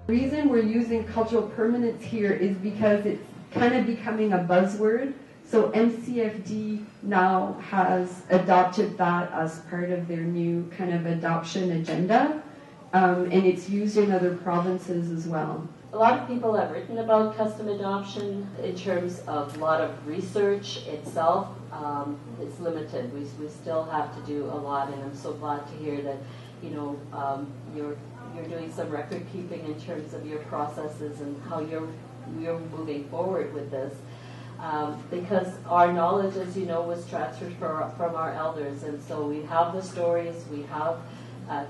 The reason we're using cultural permanence here is because it's kind of becoming a buzzword. So MCFD now has adopted that as part of their new kind of adoption agenda, and it's used in other provinces as well. A lot of people have written about custom adoption in terms of a lot of research itself. It's limited. We still have to do a lot, and I'm so glad to hear that, you know, you're doing some record keeping in terms of your processes and how you're moving forward with this. Because our knowledge, as you know, was transferred from our elders, and so we have the stories, we have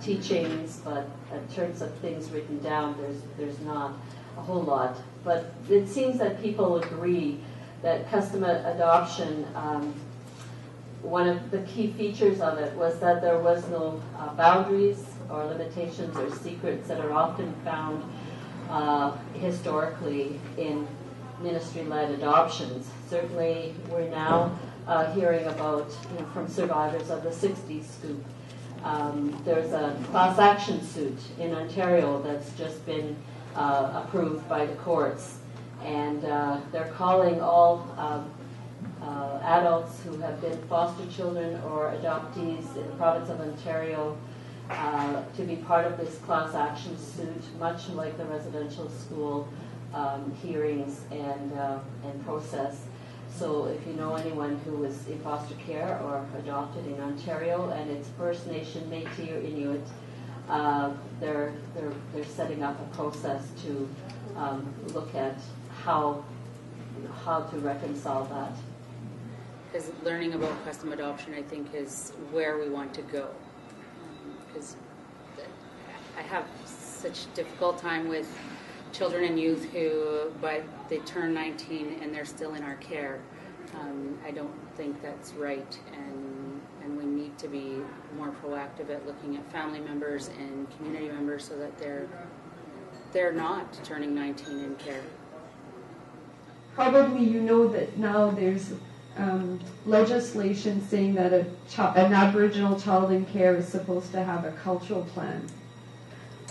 teachings, but in terms of things written down, there's not a whole lot. But it seems that people agree that custom adoption, one of the key features of it was that there was no boundaries or limitations or secrets that are often found historically in ministry-led adoptions. Certainly, we're now hearing about, you know, from survivors of the 60s scoop. There's a class action suit in Ontario that's just been approved by the courts, and they're calling all adults who have been foster children or adoptees in the province of Ontario to be part of this class action suit, much like the residential school hearings and process. So if you know anyone who is in foster care or adopted in Ontario and it's First Nation, Métis, or Inuit, they're setting up a process to look at how to reconcile that. Because learning about custom adoption, I think, is where we want to go. Because I have such a difficult time with children and youth who, but they turn 19 and they're still in our care. I don't think that's right, and we need to be more proactive at looking at family members and community members so that they're not turning 19 in care. Probably you know that now there's legislation saying that an Aboriginal child in care is supposed to have a cultural plan.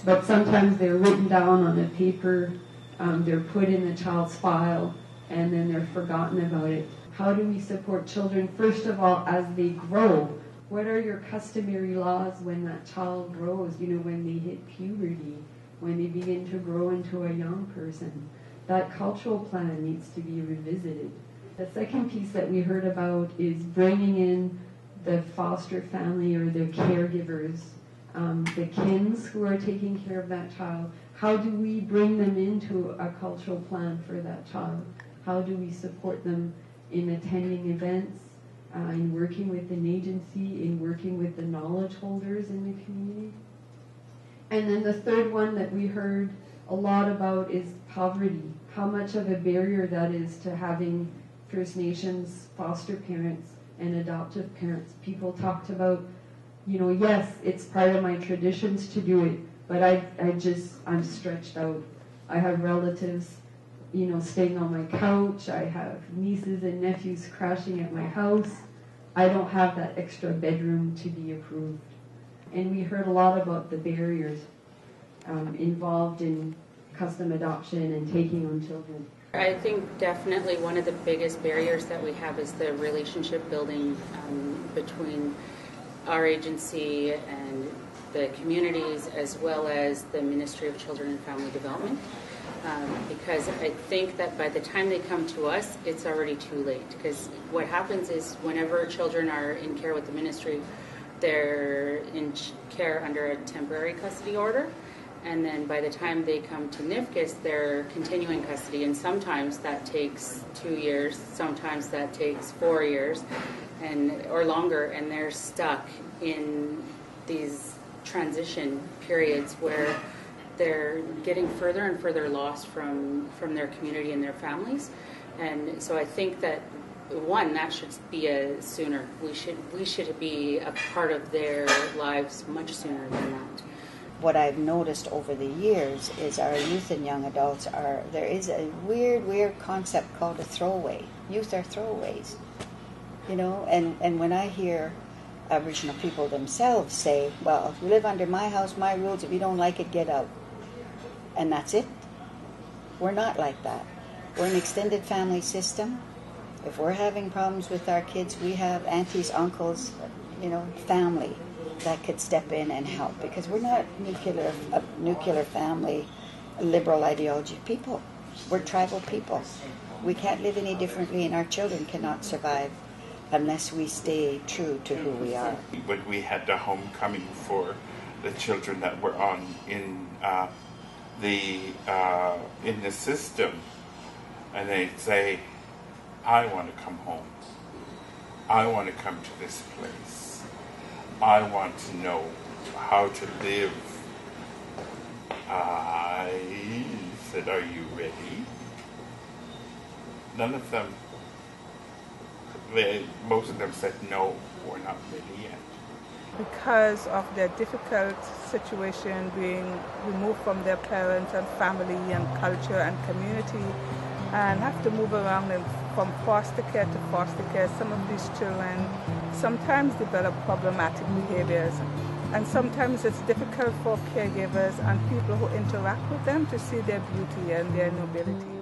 But sometimes they're written down on a paper, they're put in the child's file, and then they're forgotten about it. How do we support children, first of all, as they grow? What are your customary laws when that child grows, you know, when they hit puberty, when they begin to grow into a young person? That cultural plan needs to be revisited. The second piece that we heard about is bringing in the foster family or the caregivers, the kins who are taking care of that child. How do we bring them into a cultural plan for that child? How do we support them in attending events, in working with an agency, in working with the knowledge holders in the community? And then the third one that we heard a lot about is poverty. How much of a barrier that is to having First Nations foster parents and adoptive parents. People talked about, you know, yes, it's part of my traditions to do it, but I'm stretched out. I have relatives, you know, staying on my couch. I have nieces and nephews crashing at my house. I don't have that extra bedroom to be approved. And we heard a lot about the barriers involved in custom adoption and taking on children. I think definitely one of the biggest barriers that we have is the relationship building between our agency and the communities, as well as the Ministry of Children and Family Development. Because I think that by the time they come to us, it's already too late. Because what happens is whenever children are in care with the ministry, they're in care under a temporary custody order. And then by the time they come to NIFCSS, they're continuing custody. And sometimes that takes 2 years, sometimes that takes 4 years, or longer. And they're stuck in these transition periods where they're getting further and further lost from their community and their families. And so I think that, one, that should be sooner. We should be a part of their lives much sooner than that. What I've noticed over the years is our youth and young adults there is a weird concept called a throwaway. Youth are throwaways, you know, and when I hear Aboriginal people themselves say, well, if you live under my house, my rules, if you don't like it, get out. and that's it. We're not like that. We're an extended family system. If we're having problems with our kids, we have aunties, uncles, family that could step in and help, because we're not nuclear family, liberal ideology people. We're tribal people. We can't live any differently, and our children cannot survive unless we stay true to who we are. When we had the homecoming for the children that were in the system, and they'd say, I want to come home. I want to come to this place. I want to know how to live. I said, are you ready? None of them, most of them said, no, we're not ready yet. Because of their difficult situation, being removed from their parents and family and culture and community, and have to move around from foster care to foster care. Some of these children sometimes develop problematic behaviors, and sometimes it's difficult for caregivers and people who interact with them to see their beauty and their nobility.